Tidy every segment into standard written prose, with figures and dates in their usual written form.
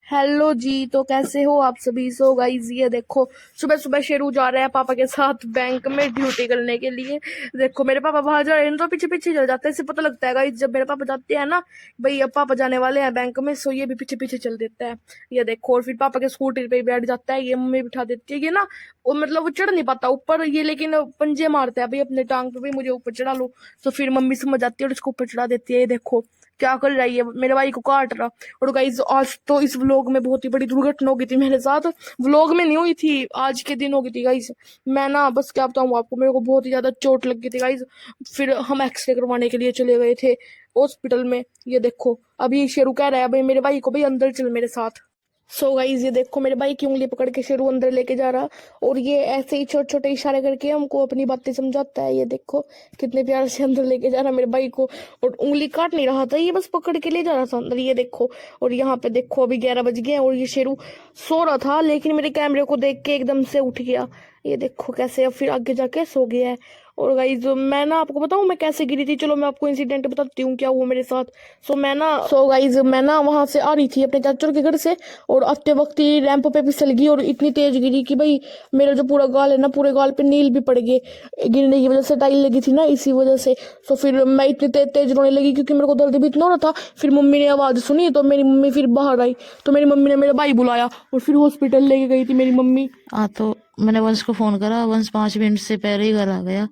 Hello जी। तो कैसे हो आप सभी। सो गाइस ये देखो, सुबह सुबह शेरू जा रहे हैं पापा के साथ बैंक में ड्यूटी करने के लिए। देखो मेरे पापा बाहर जा रहे हैं तो पीछे पीछे चल जाते हैं। इससे पता लगता है गाइस जब मेरे पापा जाते हैं ना, भाई अब पापा जाने वाले हैं बैंक में, सो ये भी पीछे पीछे चल देता है। ये देखो, और फिर पापा के स्कूटर पे बैठ जाता है, ये मम्मी बिठा देती है। ये ना वो मतलब वो चढ़ नहीं पाता ऊपर ये, लेकिन पंजे मारता है भाई अपने टांग पे, भाई मुझे ऊपर चढ़ा लो। तो फिर मम्मी समझ आती है और इसको ऊपर चढ़ा देती है। ये देखो क्या कर रही है, मेरे भाई को काट रहा। और गाइस आज तो इस व्लॉग में बहुत ही बड़ी दुर्घटना हो गई थी मेरे साथ। व्लॉग में नहीं हुई थी, आज के दिन हो गई थी गाइस। मैं ना बस क्या बताऊं आपको, मेरे को बहुत ही ज्यादा चोट लग गई थी गाइस। फिर हम एक्सरे करवाने के लिए चले गए थे हॉस्पिटल में। ये देखो अभी शेरू कह रहा है भाई मेरे भाई को, भाई अंदर चल मेरे साथ। सो गाइस ये देखो मेरे भाई की उंगली पकड़ के शेरू अंदर लेके जा रहा, और ये ऐसे ही छोटे छोटे इशारे करके हमको अपनी बातें समझाता है। ये देखो कितने प्यार से अंदर लेके जा रहा मेरे भाई को, और उंगली काट नहीं रहा था, ये बस पकड़ के ले जा रहा था अंदर। ये देखो, और यहाँ पे देखो अभी 11 बज गए हैं और ये शेरू सो रहा था, लेकिन मेरे कैमरे को देख के एकदम से उठ गया। ये देखो कैसे अब फिर आगे जाके सो गया है। और गाइज मैं ना आपको बताऊं मैं कैसे गिरी थी, चलो मैं आपको इंसिडेंट बताती हूँ क्या हुआ मेरे साथ। सो गाइज मैं ना वहां से आ रही थी अपने चाचू के घर से, और आते वक्त ही रैंप पे फिसल गई और इतनी तेज गिरी कि भाई मेरा जो पूरा गाल है ना, पूरे गाल पे नील भी पड़ गए गिरने की वजह से, टाइल लगी थी ना इसी वजह से। तो फिर मैं इतनी तेज तेज रोने लगी क्योंकि मेरे को दर्द भी इतना हो रहा था। फिर मम्मी ने आवाज सुनी तो मेरी मम्मी फिर बाहर आई, तो मेरी मम्मी ने मेरा भाई बुलाया और फिर हॉस्पिटल लेके गई थी मेरी मम्मी। हाँ, तो मैंने वंश को फोन करा। वंश 5 मिनट से पहले ही घर आ गया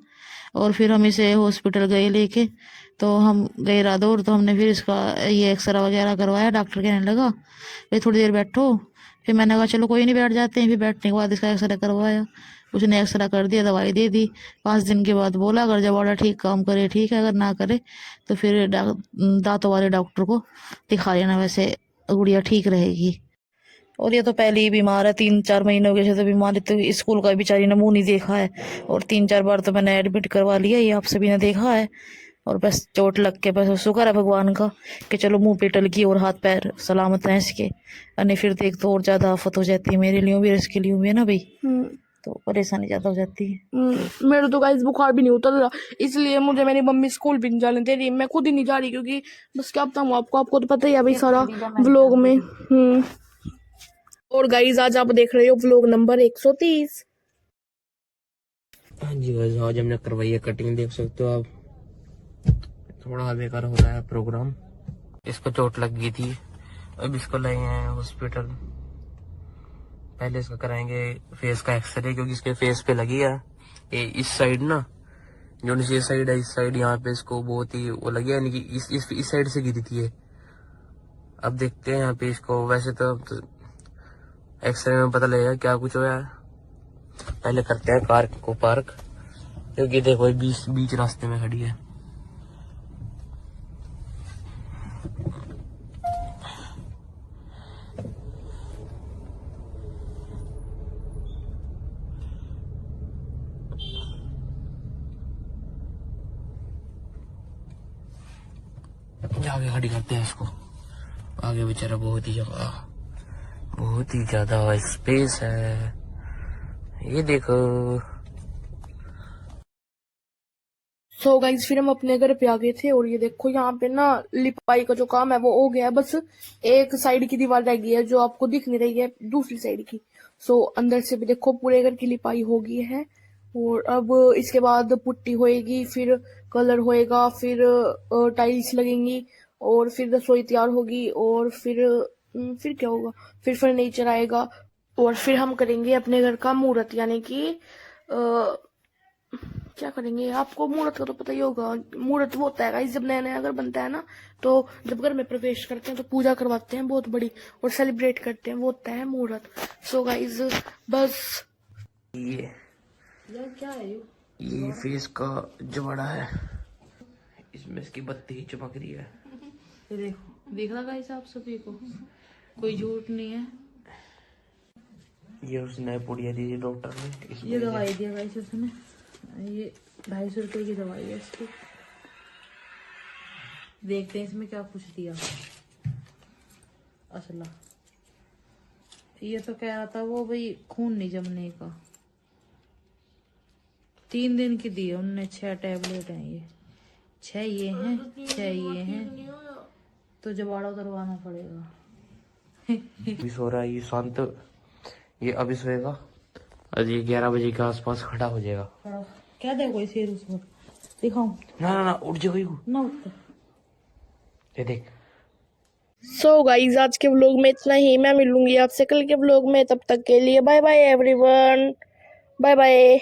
और फिर हम इसे हॉस्पिटल गए लेके। तो हम गए रादौर, तो हमने फिर इसका ये एक्सरा वगैरह करवाया। डॉक्टर कहने लगा भाई थोड़ी देर बैठो। फिर मैंने कहा चलो कोई नहीं बैठ जाते हैं। फिर बैठने के बाद इसका एक्सरा करवाया, उसने एक्सरा कर दिया, दवाई दे दी। 5 दिन के बाद बोला अगर जब ऑर्डर ठीक काम करे ठीक है, अगर ना करे तो फिर दांतों वाले डॉक्टर को दिखा लेना, वैसे गुड़िया ठीक रहेगी। और ये तो पहले ही बीमार है, 3-4 महीने हो गए थे तो बीमार है, तो स्कूल का बेचारी ने मुंह नहीं देखा है। और 3-4 बार तो मैंने एडमिट करवा लिया, ये आप सभी ने देखा है। और बस चोट लग के बस शुक्र है भगवान का कि चलो मुंह पे टल गई और हाथ पैर सलामत हैं इसके। अने फिर देख तो और ज्यादा आफत हो जाती है मेरे लिए भी, इसके लिए भी है ना भाई, तो परेशानी ज्यादा हो जाती है। मेरे तो गाइस बुखार भी नहीं उतर रहा, इसलिए मुझे मेरी मम्मी स्कूल भी नहीं जाने दे रही। मैं खुद ही नहीं जा रही क्योंकि बस क्या बताऊँ आपको, आपको तो पता ही है भाई सारा व्लॉग में। और गाइस आज आप देख रहे हो व्लॉग नंबर 130। हाँ जी बस आज हमने करवाई है कटिंग, देख सकते हो आप। थोड़ा बेकार हो रहा है प्रोग्राम, इसको चोट लग गई थी, अब इसको लाए हैं हॉस्पिटल। पहले इसका कराएंगे फेस का एक्सरे, क्योंकि इसके फेस पे लगी है ये इस साइड ना, जो नीचे साइड है इस साइड, यहाँ पे इसको बहुत ही वो लगी है, यानी कि इस साइड से गिरी थी ये। अब देखते हैं यहाँ पे इसको, वैसे तो एक्सरे में पता लगेगा क्या कुछ हुआ है। पहले करते हैं कार को पार्क, क्योंकि देखो बीच बीच रास्ते में खड़ी है। आगे खड़ी करते हैं इसको, आगे बेचारा बहुत ही ज्यादा स्पेस है, ये देखो। सो गाइस फिर हम अपने घर पे आ गए थे, और ये देखो यहाँ पे ना लिपाई का जो काम है वो हो गया है, बस एक साइड की दीवार रह गई है जो आपको दिख नहीं रही है दूसरी साइड की। सो अंदर से भी देखो पूरे घर की लिपाई हो गई है, और अब इसके बाद पुट्टी होएगी, फिर कलर होएगा, फिर टाइल्स लगेंगी, और फिर रसोई तैयार होगी, और फिर क्या होगा, फिर फर्नीचर आएगा, और फिर हम करेंगे अपने घर का मुहूर्त, यानी कि क्या करेंगे आपको मुहूर्त का तो पता ही होगा। मुहूर्त वो होता है गाइस जब नया नया घर बनता है ना, तो जब घर में प्रवेश करते हैं तो पूजा करवाते हैं बहुत बड़ी और सेलिब्रेट करते हैं, वो होता है मुहूर्त। सो गाइस बस ये यार क्या है ये फेस का जवाड़ा है, इसमें इसकी बत्ती ही चमक रही है। ये देखो, दिख रहा गाइस आप सभी को, कोई झूठ नहीं है। ये उसने पुड़िया दी थी डॉक्टर ने, ये इसमें दवाई दिया गाइस उसने, ये 250 रुपए की दवाई है इसकी। देखते हैं इसमें क्या कुछ दिया। असला ये तो कह रहा था वो भाई खून नहीं जमने का। 3 दिन की दी है उनने, 6 टैबलेट हैं ये, 6 ये हैं, 6 ये हैं, तो जबाड़ा उतरवाना पड़ेगा। अभी सो रहा है ये शांत, ये अभी सोएगा और ये 11 बजे के आसपास खड़ा हो जाएगा। क्या दे कोई शेर उसको दिखाऊं? ना उठ जाएगा ना उठता। ये देख। सो गाइज आज के व्लॉग में इतना ही। मैं मिलूंगी आपसे कल के व्लॉग में, तब तक के लिए bye bye everyone, bye bye.